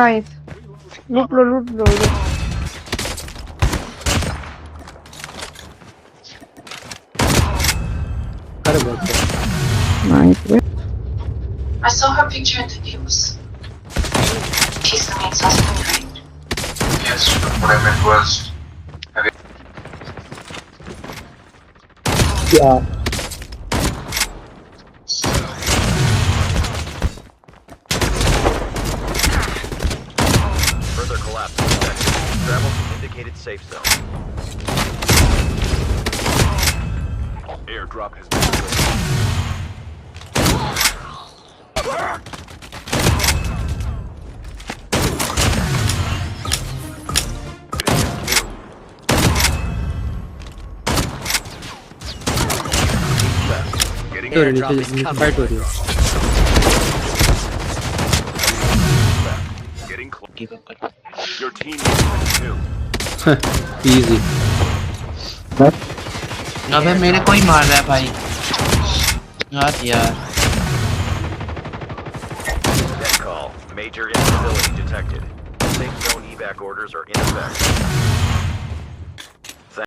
Nice लूट लो लूट लो अरे बहुत nice I saw her picture in the news. She's the main suspect, right? Yes, but what I meant was, yeah. Further collapse detected. Travel to indicated safe zone. Airdrop has been delivered. Getting तो airdrop is नीचे coming. Fight हो रही है Getting close. Your team is too. Easy अबे मेरे को ही मार रहा है भाई यार Dead call. Major instability detected. Safe zone evac orders are in effect.